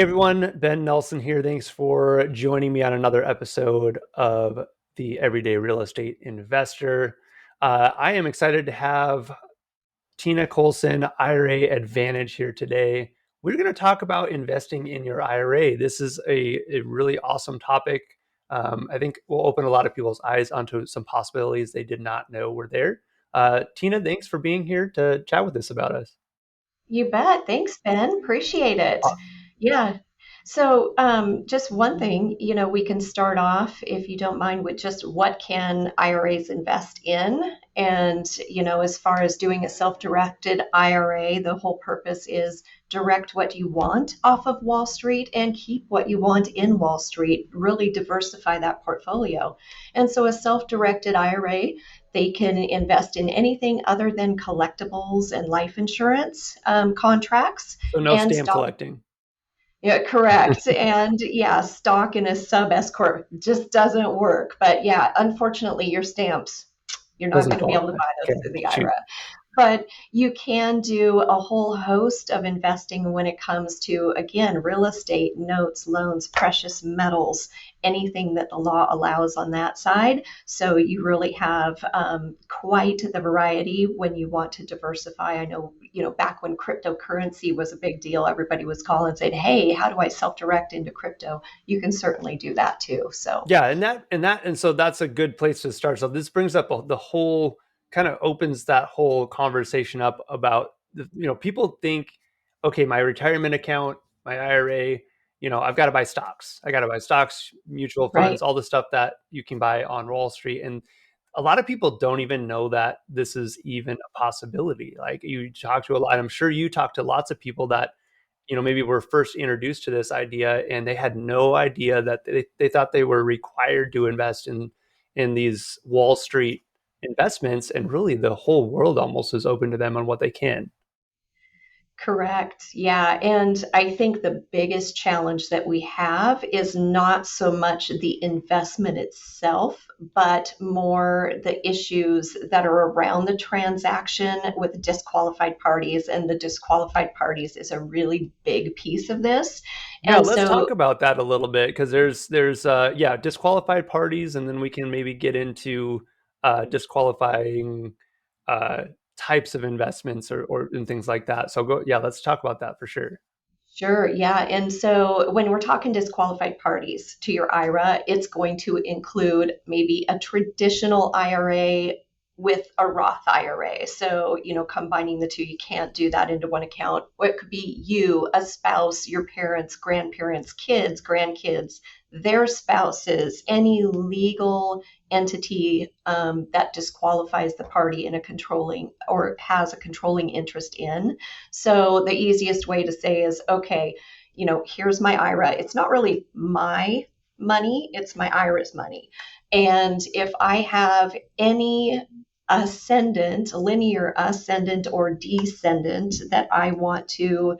Everyone, Ben Nelson here. Thanks for joining me on another episode of the Everyday Real Estate Investor. I am excited to have Tina Colson, IRA Advantage, here today. We're going to talk about investing in your IRA. This is a really awesome topic. I think will open a lot of people's eyes onto some possibilities they did not know were there. Tina, thanks for being here to chat with us about us. You bet. Thanks, Ben. Appreciate it. Uh, Yeah. So, just one thing, we can start off, if you don't mind, with just what can IRAs invest in? And, as far as doing a self-directed IRA, the whole purpose is direct what you want off of Wall Street and keep what you want in Wall Street, really diversify that portfolio. And so a self-directed IRA, they can invest in anything other than collectibles and life insurance contracts so no and stamp stock. collecting. Yeah, correct. And yeah, stock in a sub S corp just doesn't work. But yeah, unfortunately, your stamps, you're not Doesn't going to be able to qualify. buy those Okay, through the shoot. IRA. But you can do a whole host of investing when it comes to, again, real estate, notes, loans, precious metals, anything that the law allows on that side. So you really have quite the variety when you want to diversify. I know, back when cryptocurrency was a big deal, everybody was calling and saying, hey, how do I self direct into crypto? You can certainly do that too. So, Yeah, and so that's a good place to start. So this brings up the whole kind of opens that whole conversation up about people think, okay, my retirement account, my IRA, I've got to buy stocks. I got to buy stocks, mutual right. funds, all the stuff that you can buy on Wall Street, and a lot of people don't even know that this is even a possibility. Like you talk to a lot, I'm sure you talk to lots of people that maybe were first introduced to this idea and they had no idea that they thought they were required to invest in these Wall Street investments, and really the whole world almost is open to them on what they can. Correct. Yeah. And I think the biggest challenge that we have is not so much the investment itself, but more the issues that are around the transaction with disqualified parties. And the disqualified parties is a really big piece of this. Yeah, And let's so, talk about that a little bit because there's yeah, disqualified parties, and then we can maybe get into disqualifying uh types of investments or and things like that. So go, yeah, let's talk about that for sure. sure, yeah. And so when we're talking disqualified parties to your IRA, it's going to include maybe a traditional IRA with a Roth IRA. So, combining the two, you can't do that into one account. Or it could be you, a spouse, your parents, grandparents, kids, grandkids, their spouses, any legal entity that disqualifies the party in a controlling or has a controlling interest in. So the easiest way to say is, okay, here's my IRA. It's not really my money, it's my IRA's money. And if I have any ascendant, linear ascendant or descendant that I want to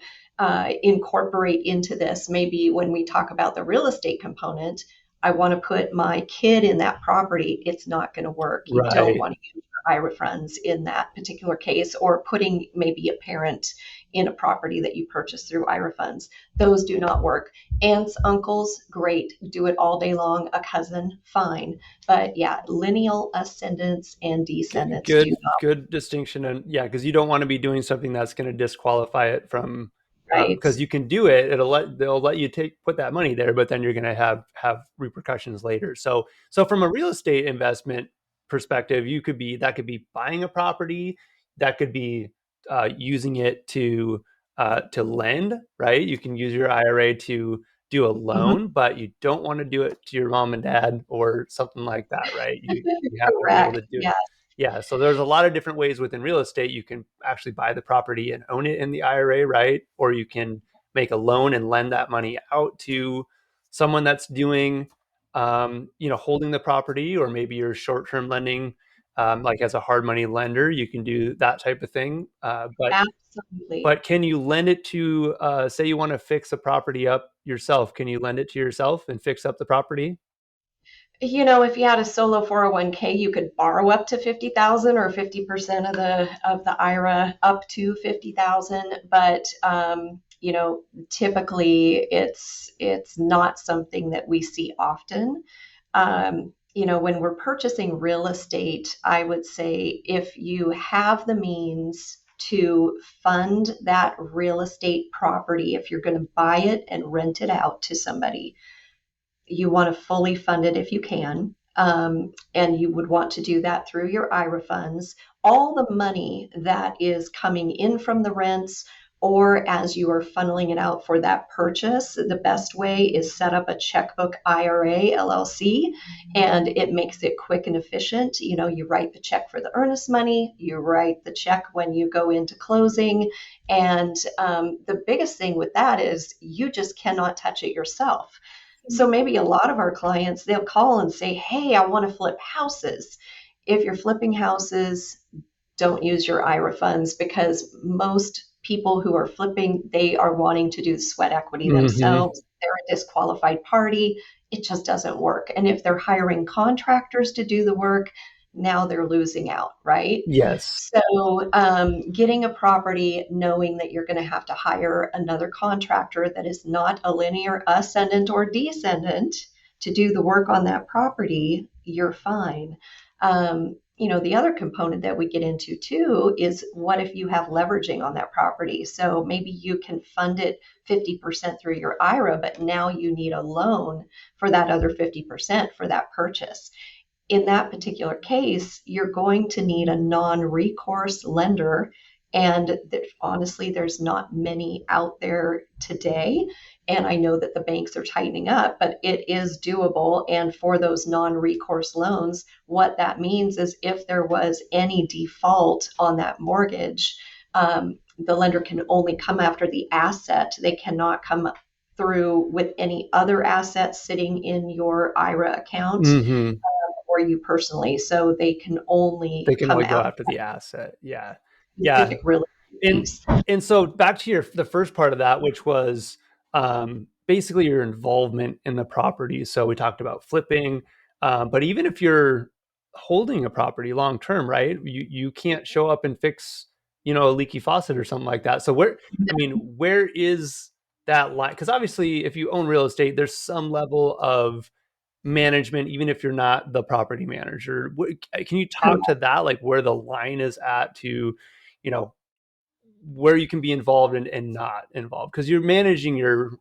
incorporate into this, maybe when we talk about the real estate component, I want to put my kid in that property, it's not going to work. You don't Right. want to use your IRA funds in that particular case, or putting maybe a parent in a property that you purchase through IRA funds. Those do not work. Aunts, uncles, great. Do it all day long. A cousin, fine. But yeah, lineal ascendants and descendants do not. Good distinction, and yeah, because you don't want to be doing something that's going to disqualify it from, Right. because you can do it. They'll let you put that money there, but then you're going to have repercussions later. So from a real estate investment perspective, you could be that could be buying a property, that could be using it to lend, right? You can use your IRA to do a Mhm. loan, but you don't want to do it to your mom and dad or something like that, right? You have to be able Correct. to do it. Yeah. Yeah, so there's a lot of different ways within real estate. You can actually buy the property and own it in the IRA, right? Or you can make a loan and lend that money out to someone that's doing, holding the property, or maybe you're short-term lending, like as a hard money lender, you can do that type of thing. Absolutely. But can you lend it to, say you want to fix a property up yourself? Can you lend it to yourself and fix up the property? If you had a solo 401k, you could borrow up to 50,000 or 50% of the IRA up to 50,000. But typically it's not something that we see often. When we're purchasing real estate, I would say if you have the means to fund that real estate property, if you're going to buy it and rent it out to somebody, you want to fully fund it if you can. And you would want to do that through your IRA funds. All the money that is coming in from the rents, or as you are funneling it out for that purchase, the best way is set up a checkbook IRA LLC, and it makes it quick and efficient. You write the check for the earnest money, you write the check when you go into closing, and the biggest thing with that is you just cannot touch it yourself. So maybe a lot of our clients, they'll call and say, hey, I want to flip houses. If you're flipping houses, don't use your IRA funds, because most people who are flipping, they are wanting to do sweat equity Hmm. themselves. They're a disqualified party. It just doesn't work. And if they're hiring contractors to do the work, now they're losing out, right? Yes. So, getting a property, knowing that you're going to have to hire another contractor that is not a linear ascendant or descendant to do the work on that property, you're fine. The other component that we get into too is, what if you have leveraging on that property? So maybe you can fund it 50% through your IRA, but now you need a loan for that other 50% for that purchase. In that particular case, you're going to need a non-recourse lender. And honestly, there's not many out there today. And I know that the banks are tightening up, but it is doable. And for those non-recourse loans, what that means is if there was any default on that mortgage, the lender can only come after the asset. They cannot come through with any other assets sitting in your IRA account Hmm. or you personally. So they can They only can come only go after after the asset. Yeah. the Yeah. specific real estate and piece. and so back to the first part of that, which was basically your involvement in the property. So we talked about flipping, but even if you're holding a property long term, right? You can't show up and fix a leaky faucet or something like that. So where is that line? Because obviously, if you own real estate, there's some level of management, even if you're not the property manager. Can you talk to that, like where the line is at to, you know, where you can be involved and not involved, because you're managing your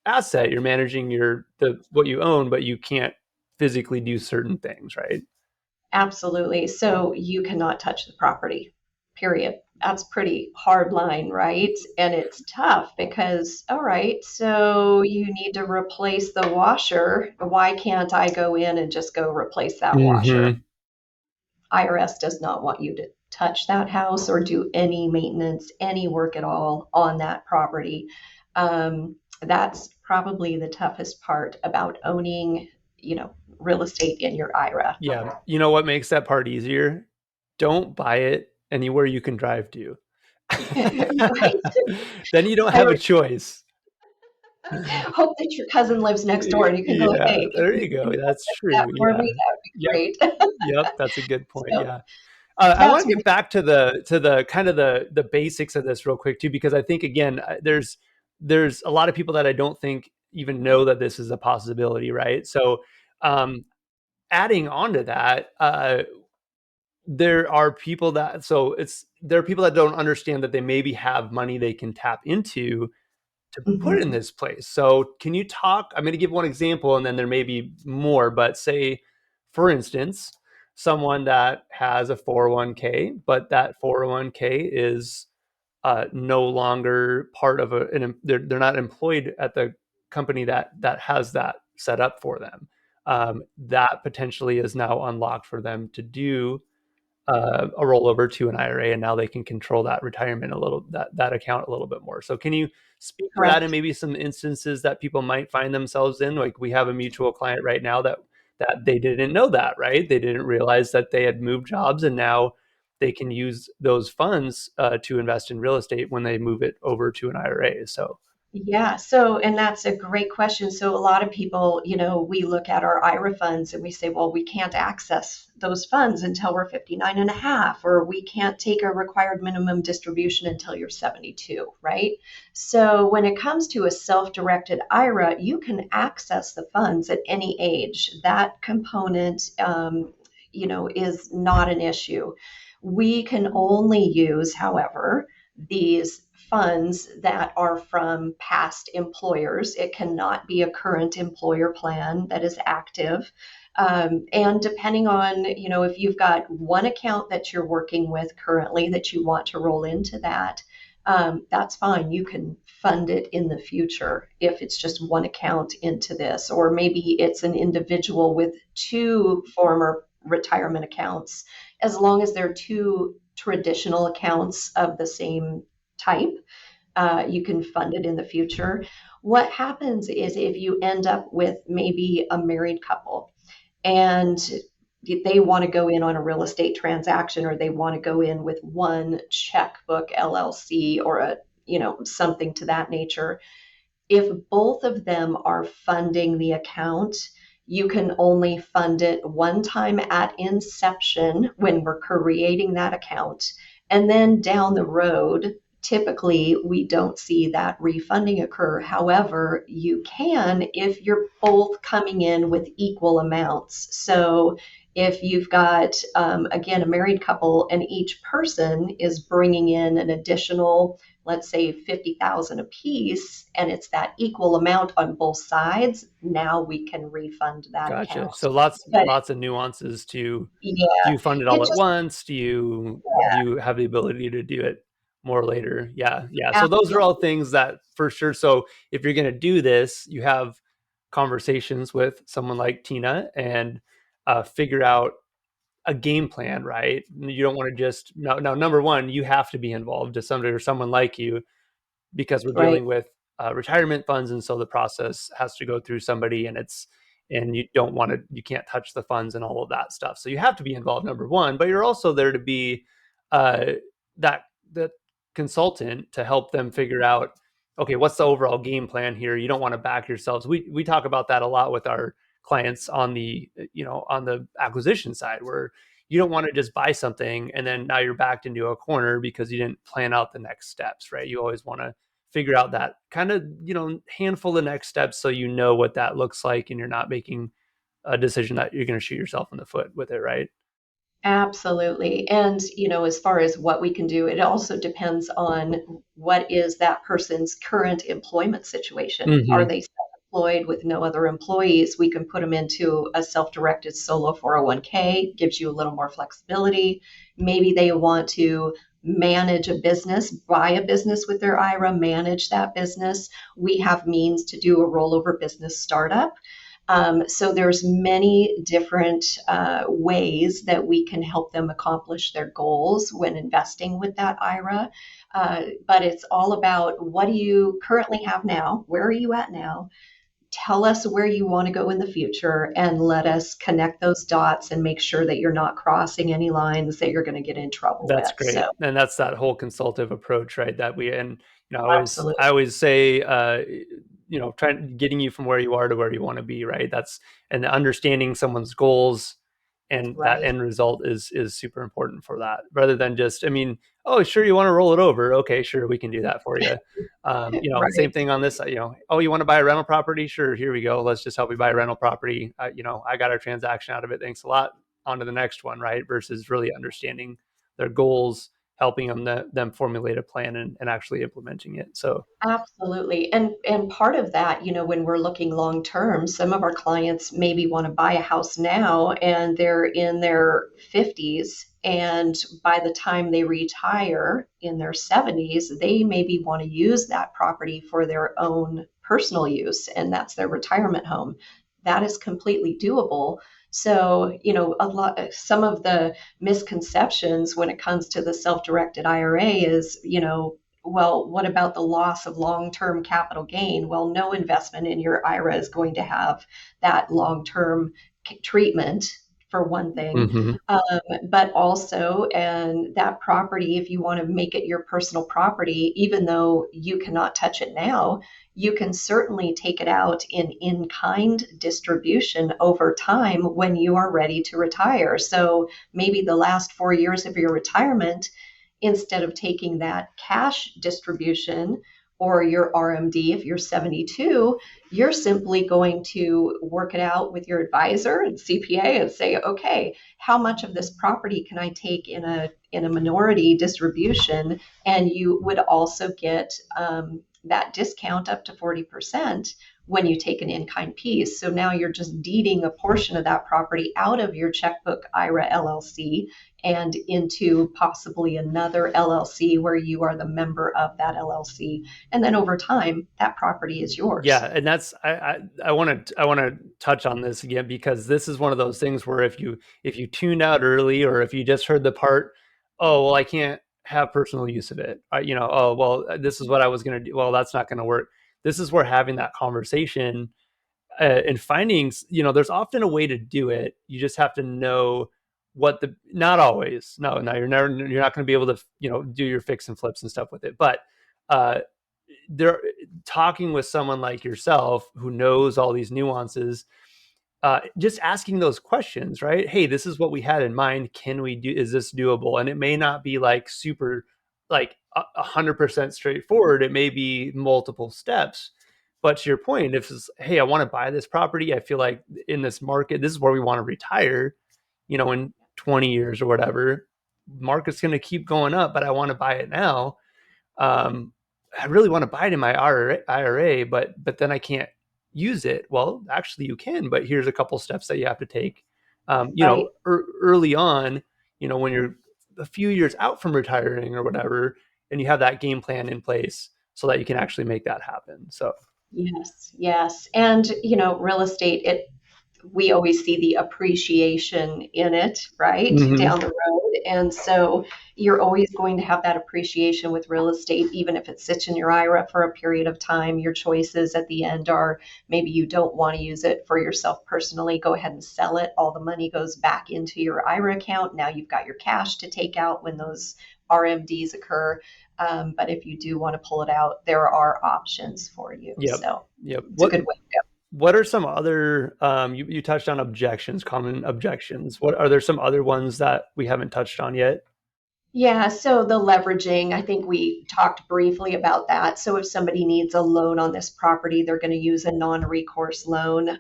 asset, you're managing the what you own, but you can't physically do certain things, right? Absolutely. So you cannot touch the property, period. That's pretty hard line, right? And it's tough because, all right, so you need to replace the washer. Why can't I go in and just go replace that washer? Hmm. IRS does not want you to touch that house or do any maintenance, any work at all on that property. That's probably the toughest part about owning, real estate in your IRA. Yeah, you know what makes that part easier? Don't buy it anywhere you can drive to. Right? Then you don't I have a choice. hope that your cousin lives next door and you can go, Yeah, hey, there can you go. you go That's fix that true. for Yeah. me? That would be Yep. great. Yep. That's a good point. So Yeah. I want that's to get back to the kind of the basics of this real quick too, because I think again, there's a lot of people that I don't think even know that this is a possibility, right? So, um, adding on to that, there are people that there are people that don't understand that they maybe have money they can tap into to put in mhm, this place. So, can you talk? I'm going to give one example, and then there may be more. But say, for instance, someone that has a 401k, but that 401k is no longer part of they're not employed at the company that has that set up for them. That potentially is now unlocked for them to do a rollover to an IRA, and now they can control that retirement that account a little bit more. So, can you speak to that and correct. maybe some instances that people might find themselves in? Like we have a mutual client right now that they didn't know that, right? They didn't realize that they had moved jobs, and now they can use those funds to invest in real estate when they move it over to an IRA. So. Yeah, so, and that's a great question. So, a lot of people, we look at our IRA funds and we say, well, we can't access those funds until we're 59 and a half, or we can't take a required minimum distribution until you're 72, right? So, when it comes to a self directed IRA, you can access the funds at any age. That component, is not an issue. We can only use, however, these funds that are from past employers. It cannot be a current employer plan that is active. And depending on, if you've got one account that you're working with currently that you want to roll into that, that's fine. You can fund it in the future if it's just one account into this, or maybe it's an individual with two former retirement accounts, as long as they're two traditional accounts of the same type, you can fund it in the future. What happens is if you end up with maybe a married couple and they want to go in on a real estate transaction, or they want to go in with one checkbook LLC, or something to that nature, if both of them are funding the account, you can only fund it one time at inception when we're creating that account. And then down the road, typically we don't see that refunding occur. However, you can if you're both coming in with equal amounts. So if you've got, again, a married couple and each person is bringing in an additional, let's say 50,000 a piece, and it's that equal amount on both sides, now we can refund that Gotcha. account. So lots But lots of nuances to, do yeah, you fund it it all at just, once? Do you have the ability to do it more later? Yeah, yeah. So those are all absolutely things that for sure. So if you're going to do this, you have conversations with someone like Tina and figure out a game plan, right? You don't want to just now. Number one, you have to be involved to somebody or someone like you, because we're right. dealing with retirement funds, and so the process has to go through somebody, and you don't want to, you can't touch the funds and all of that stuff. So you have to be involved, number one, but you're also there to be uh, that consultant to help them figure out, okay, what's the overall game plan here? You don't want to back yourselves. We talk about that a lot with our clients on the on the acquisition side, where you don't want to just buy something and then now you're backed into a corner because you didn't plan out the next steps, right? You always want to figure out that kind of, handful of next steps so you know what that looks like and you're not making a decision that you're going to shoot yourself in the foot with it, right? Absolutely. And, as far as what we can do, it also depends on what is that person's current employment situation. Are Mm-hmm. they self-employed with no other employees? We can put them into a self-directed solo 401k, gives you a little more flexibility. Maybe they want to manage a business, buy a business with their IRA, manage that business. We have means to do a rollover business startup. So there's many different ways that we can help them accomplish their goals when investing with that IRA. But it's all about, what do you currently have now? Where are you at now? Tell us where you want to go in the future, and let us connect those dots and make sure that you're not crossing any lines that you're going to get in trouble That's with. So, great. And that's that whole consultative approach, right? That we, and I always absolutely I always say trying getting you from where you are to where you want to be, right? That's, and understanding someone's goals and that right. end result is super important for that. Rather than just, I mean, oh, sure, you want to roll it over. Okay, sure, we can do that for you. Same Right. thing on this side, oh, you want to buy a rental property? Sure, here we go. Let's just help you buy a rental property. I got our transaction out of it. Thanks a lot. On to the next one, right? Versus really understanding their goals, helping them formulate a plan and actually implementing it. So, Absolutely. And part of that, when we're looking long term, some of our clients maybe want to buy a house now and they're in their 50s, and by the time they retire in their 70s, they maybe want to use that property for their own personal use, and that's their retirement home. That is completely doable. So, some of the misconceptions when it comes to the self-directed IRA is, well, what about the loss of long term capital gain? Well, no investment in your IRA is going to have that long term treatment for one thing. Hmm. Um, but also, and that property, if you want to make it your personal property, even though you cannot touch it now, you can certainly take it out in kind distribution over time when you are ready to retire. So maybe the last 4 years of your retirement, instead of taking that cash distribution or your RMD if you're 72, you're simply going to work it out with your advisor and CPA and say, okay, how much of this property can I take in a minority distribution? And you would also get that discount up to 40% when you take an in-kind piece. So now you're just deeding a portion of that property out of your checkbook IRA LLC and into possibly another LLC where you are the member of that LLC. And then over time, that property is Yeah, yours. and that's I want to touch on this again because this is one of those things where if you tuned out early or if you just heard the part, oh well, I can't have personal use of it. Oh well, this is what I was going to do. Well, that's not going to work. This is where having that conversation and findings, there's often a way to do it. You just have to know what the not always. No, you're not going to be able to do your fix and flips and stuff with it, but uh, they're talking with someone like yourself who knows all these nuances, just asking those questions, right? Hey, this is what we had in mind. Can we do, is this doable? And it may not be like super, like 100% straightforward. It may be multiple steps. But to your point, if it's, hey, I want to buy this property, I feel like in this market, this is where we want to retire, in 20 years or whatever, market's going to keep going up, but I want to buy it now. um, I really want to buy it in my IRA, but then I can't use it. Well, actually, you can, but here's a couple steps that you have to take. Right. Early on, when you're a few years out from retiring or whatever, and you have that game plan in place so that you can actually make that happen. So, Yes, yes. And, real estate, we always see the appreciation in it, right, mhm. down the road. And so you're always going to have that appreciation with real estate, even if it sits in your IRA for a period of time. Your choices at the end are maybe you don't want to use it for yourself personally. Go ahead and sell it. All the money goes back into your IRA account. Now you've got your cash to take out when those RMDs occur. But if you do want to pull it out, there are options for you. Yep, So yep. it's a What good way to go. what are some other you touched on objections, common objections. What are there some other ones that we haven't touched on yet? Yeah, so the leveraging, I think we talked briefly about that. So if somebody needs a loan on this property, they're going to use a non-recourse loan.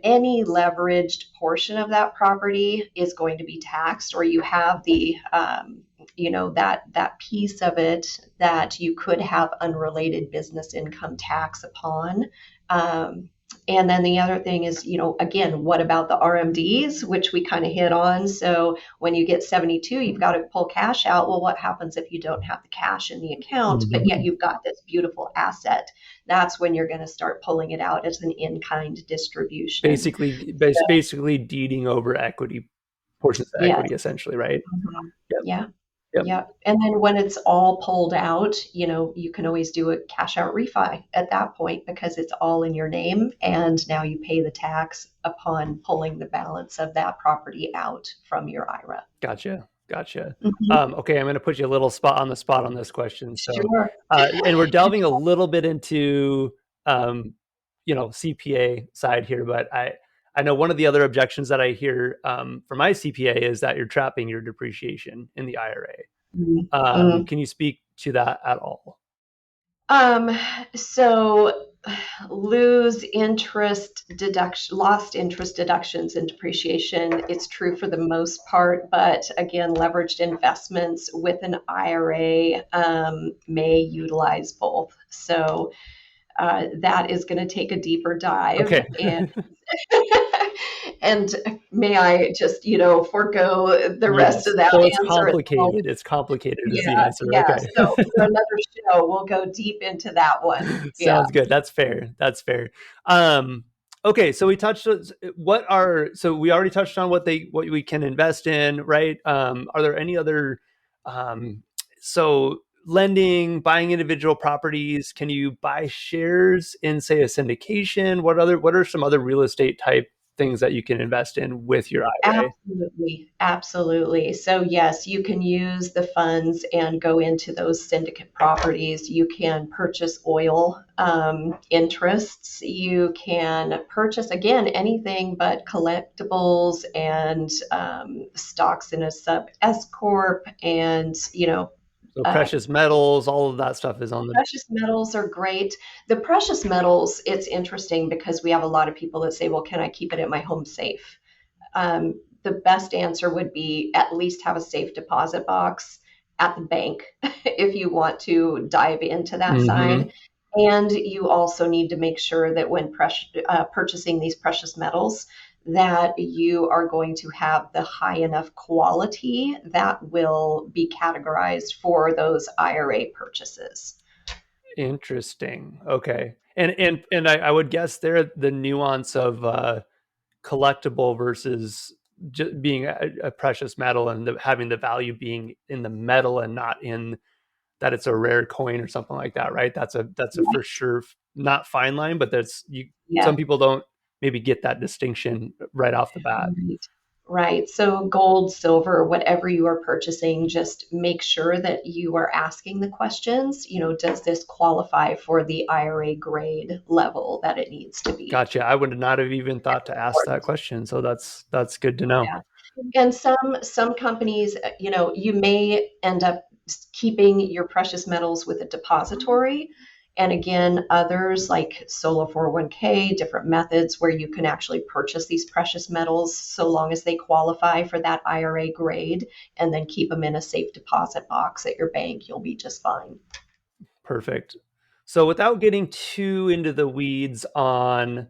Any leveraged portion of that property is going to be taxed, or you have that piece of it that you could have unrelated business income tax upon. Um, and then the other thing is, again, what about the RMDs, which we kind of hit on? So when you get 72, you've got to pull cash out. Well, what happens if you don't have the cash in the account, but yet Mhm. you've got this beautiful asset? That's when you're going to start pulling it out as an in-kind distribution. Basically deeding over equity, portions of Yes. equity, essentially, right? Mhm. Yep. Yeah. Yep. Yeah. And then when it's all pulled out, you can always do a cash out refi at that point because it's all in your name. And now you pay the tax upon pulling the balance of that property out from your IRA. Gotcha. Gotcha. Mhm. Okay, I'm going to put you a little spot on the spot on this question. So, Sure. and we're delving a little bit into, um, CPA side here, but I know one of the other objections that I hear from my CPA is that you're trapping your depreciation in the Mm, IRA. mm. Can you speak to that at all? Um, so lose interest deduction, lost interest deductions and depreciation. It's true for the most part, but again, leveraged investments with an IRA may utilize both. So that is going to take a deeper dive Okay. and and may I just forego the rest Yes. of that So it's answer at the moment. complicated. It's complicated is the Yeah, answer. yeah. Okay. So for another show, we'll go deep into that one. Yeah. Sounds good. That's fair. That's fair. Um, okay, so we already touched on what we can invest in, right? Are there any other um, so lending, buying individual properties? Can you buy shares in, say, a syndication? What are some other real estate type things that you can invest in with your IRA. Absolutely, absolutely. So yes, you can use the funds and go into those syndicate properties. You can purchase oil interests. You can purchase again anything but collectibles and stocks in a sub S corp, and So uh, precious metals, all of that stuff is on the precious metals are great. The precious metals, it's interesting because we have a lot of people that say, "Well, can I keep it at my home safe?" The best answer would be at least have a safe deposit box at the bank if you want to dive into that hmm side. And you also need to make sure that when purchasing these precious metals, that you are going to have the high enough quality that will be categorized for those IRA purchases. Interesting. Okay. And I would guess there the nuance of collectible versus just being a precious metal and having the value being in the metal and not in that it's a rare coin or something like that, right? That's a for sure not fine line, but that's you. Yeah. Some people don't maybe get that distinction right off the bat. Right. Right. So gold, silver, whatever you are purchasing, just make sure that you are asking the questions, does this qualify for the IRA grade level that it needs to be? Gotcha. I would not have even thought to ask that Important. question, so that's good to know. Yeah. And some companies, you may end up keeping your precious metals with a depository. And again, others like Solo 401k, different methods where you can actually purchase these precious metals so long as they qualify for that IRA grade, and then keep them in a safe deposit box at your bank. You'll be just fine. Perfect. So without getting too into the weeds on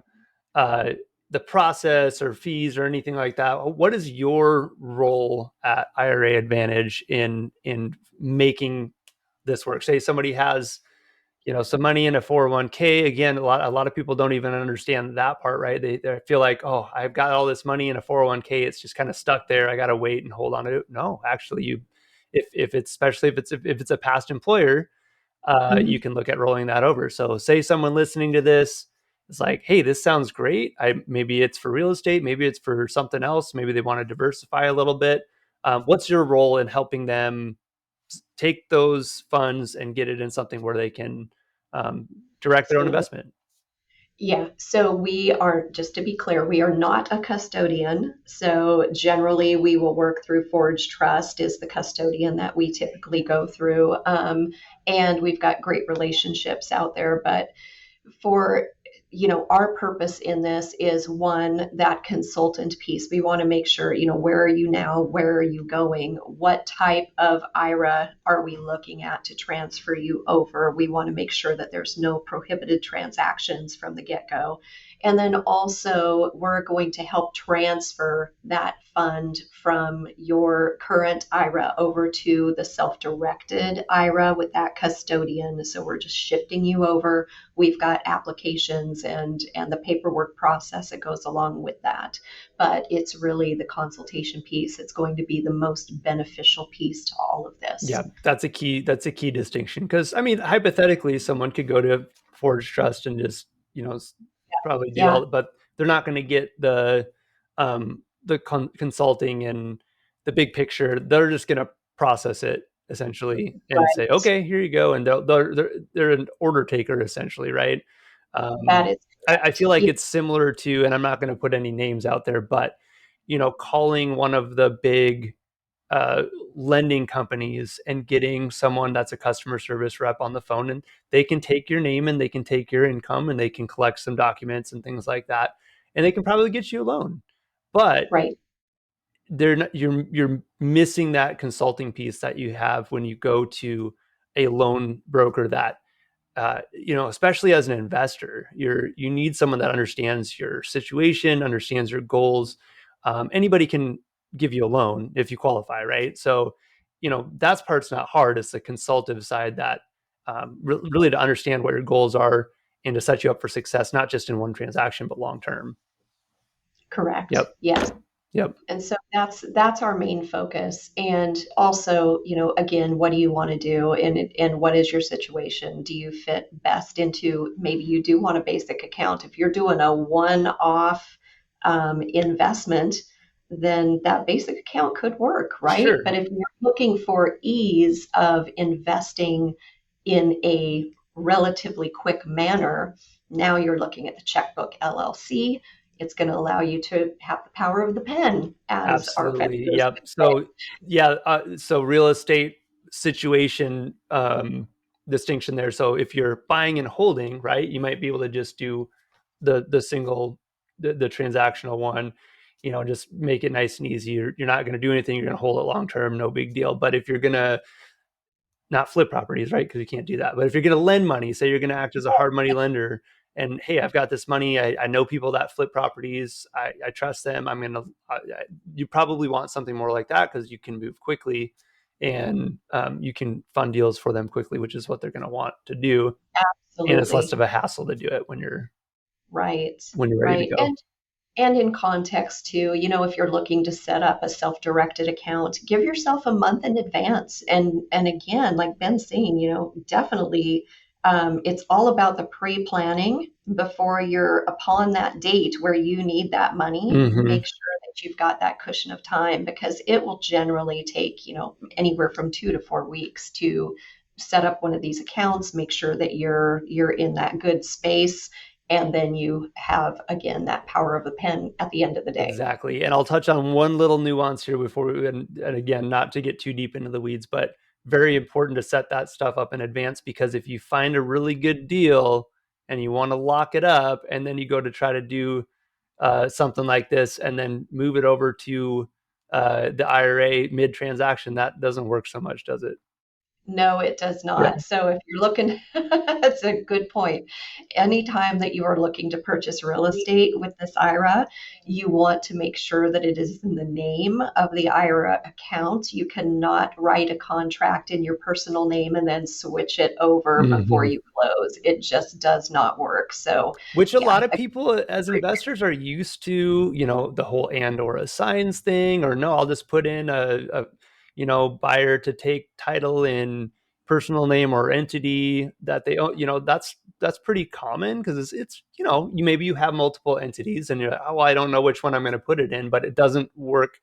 uh, the process or fees or anything like that, what is your role at IRA Advantage in making this work? Say somebody has some money in a 401k. Again, a lot of people don't even understand that part, right? They feel like, oh, I've got all this money in a 401k, it's just kind of stuck there, I got to wait and hold on to it. No, actually, you if it's especially if it's a past employer, you Mhm. can look at rolling that over. So say someone listening to this is like, hey, this sounds great. Maybe it's for real estate, maybe it's for something else, maybe they want to diversify a little bit. What's your role in helping them take those funds and get it in something where they can um, direct their own Absolutely. investment? Yeah, so we are, just to be clear, we are not a custodian. So generally, we will work through Forge Trust is the custodian that we typically go through. And we've got great relationships out there. But for our purpose in this is one, that consultant piece. We want to make sure, where are you now, where are you going, what type of IRA are we looking at to transfer you over. We want to make sure that there's no prohibited transactions from the get-go. And then also, we're going to help transfer that fund from your current IRA over to the self-directed IRA with that custodian. So we're just shifting you over. We've got applications and the paperwork process that goes along with that. But it's really the consultation piece that's going to be the most beneficial piece to all of Yeah, this. that's a key distinction, because I mean, hypothetically, someone could go to Forge Trust and just probably do Yeah, all, but they're not going to get the consulting and the big picture. They're just going to process it essentially and say, right. okay, here you go, and they're an order taker essentially, right? That Um, is I correct. feel like Yeah, it's similar to, and I'm not going to put any names out there, but calling one of the big uh, lending companies and getting someone that's a customer service rep on the phone, and they can take your name and they can take your income and they can collect some documents and things like that, and they can probably get you a loan, but right. they're not, you're missing that consulting piece that you have when you go to a loan broker that especially as an investor, you need someone that understands your situation, understands your goals. Anybody can give you a loan if you qualify, right? So, that's part's not hard. It's the consultative side that really to understand what your goals are and to set you up for success, not just in one transaction, but long term. Correct. Yep. Yes. Yep. And so that's our main focus. And also, again, what do you want to do, and what is your situation? Do you fit best into, maybe you do want a basic account. If you're doing a one-off investment, then that basic account could work, right? But Sure. if you're looking for ease of investing in a relatively quick manner, now you're looking at the checkbook LLC. It's going to allow you to have the power of the pen, as our Absolutely. vendors Yep. would say. So yeah, so real estate situation distinction there. So if you're buying and holding, right, you might be able to just do the single the transactional one, just make it nice and easy. You're not going to do anything. You're going to hold it long term, no big deal. But if you're going to not flip properties, right? Because you can't do that. But if you're going to lend money, say you're going to act as a hard money lender, and hey, I've got this money. I know people that flip properties. I trust them. You probably want something more like that because you can move quickly, and you can fund deals for them quickly, which is what they're going to want to do. And it's less Absolutely. of a hassle to do it when you're Right. ready to Right. go. And in context too, if you're looking to set up a self-directed account, give yourself a month in advance. And again, like Ben's saying, definitely it's all about the pre-planning before you're upon that date where you need that money. Hmm. Make sure that you've got that cushion of time because it will generally take, anywhere from 2 to 4 weeks to set up one of these accounts, make sure that you're in that good space and then you have again that power of a pen at the end of the day. Exactly. And I'll touch on one little nuance here before and again, not to get too deep into the weeds, but very important to set that stuff up in advance because if you find a really good deal and you want to lock it up and then you go to try to do something like this and then move it over to the IRA mid transaction, that doesn't work so much, does it? No, it does Yeah. not. So if you're looking, that's a good point. Anytime that you are looking to purchase real estate with this IRA, you want to make sure that it is in the name of the IRA account. You cannot write a contract in your personal name and then switch it over before Hmm. you close. It just does not work. So, Which a yeah, lot of people as investors are used to, the whole and or assigns thing, or no, I'll just put in buyer to take title in personal name or entity that they own. That's pretty common because maybe you have multiple entities and you're like, oh, well, I don't know which one I'm going to put it in, but it doesn't work.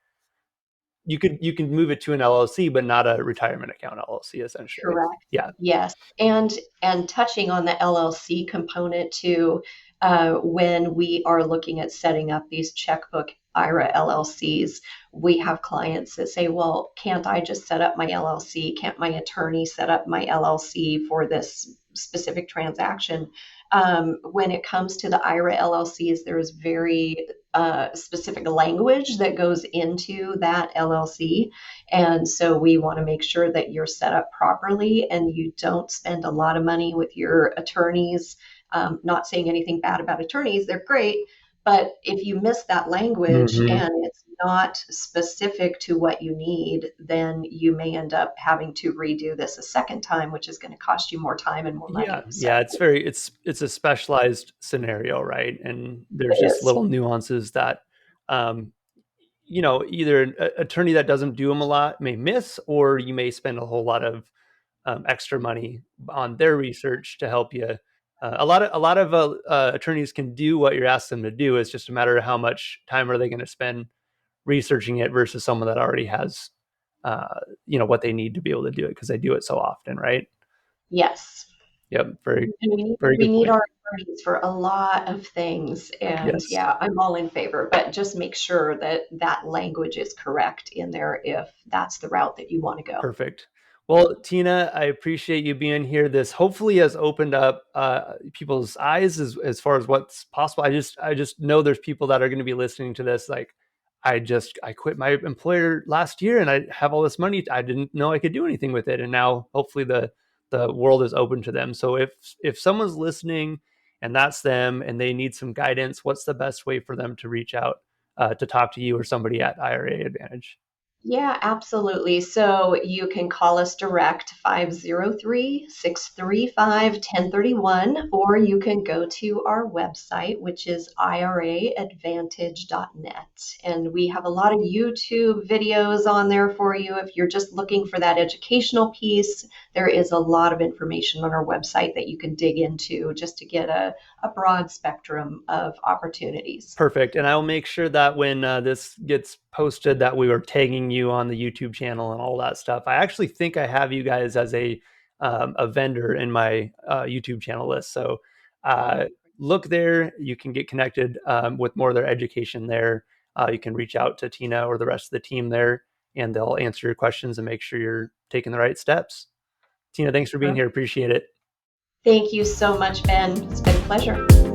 You can move it to an LLC, but not a retirement account LLC, essentially. correct. Yeah. Yes. And touching on the LLC component too, when we are looking at setting up these checkbook IRA LLCs, we have clients that say, well, can't I just set up my LLC? Can't my attorney set up my LLC for this specific transaction? When it comes to the IRA LLCs, there is very specific language that goes into that LLC. And so we want to make sure that you're set up properly and you don't spend a lot of money with your attorneys. Not saying anything bad about attorneys, they're great. But if you miss that language Hmm. and it's not specific to what you need, then you may end up having to redo this a second time, which is going to cost you more time and more Yeah, money. So yeah, it's a specialized scenario, right? And there's it just is. little nuances that um, either an attorney that doesn't do them a lot may miss, or you may spend a whole lot of extra money on their research to help you. A lot of attorneys can do what you're asking them to do. It's just a matter of how much time are they going to spend researching it versus someone that already has, what they need to be able to do it because they do it so often, right? Yes. Yep, very, And we need, very we good need point. our attorneys for a lot of things. And Yes, yeah, I'm all in favor, but just make sure that that language is correct in there if that's the route that you want to go. perfect. Well, Tina, I appreciate you being here. This hopefully has opened up people's eyes as far as what's possible. I just know there's people that are going to be listening to this. Like, I quit my employer last year, and I have all this money. I didn't know I could do anything with it, and now hopefully the world is open to them. So if someone's listening and that's them, and they need some guidance, what's the best way for them to reach out to talk to you or somebody at IRA Advantage? Yeah, absolutely. So you can call us direct 503-635-1031, or you can go to our website, which is iraadvantage.net. And we have a lot of YouTube videos on there for you. If you're just looking for that educational piece, there is a lot of information on our website that you can dig into just to get a broad spectrum of opportunities. Perfect. And I'll make sure that when this gets posted, that we are tagging you on the YouTube channel and all that stuff. I actually think I have you guys as a vendor in my YouTube channel list. So uh, look there. You can get connected with more of their education there. You can reach out to Tina or the rest of the team there, and they'll answer your questions and make sure you're taking the right steps. Tina, thanks for being here. Appreciate it. Thank you so much, Ben. It's been a pleasure.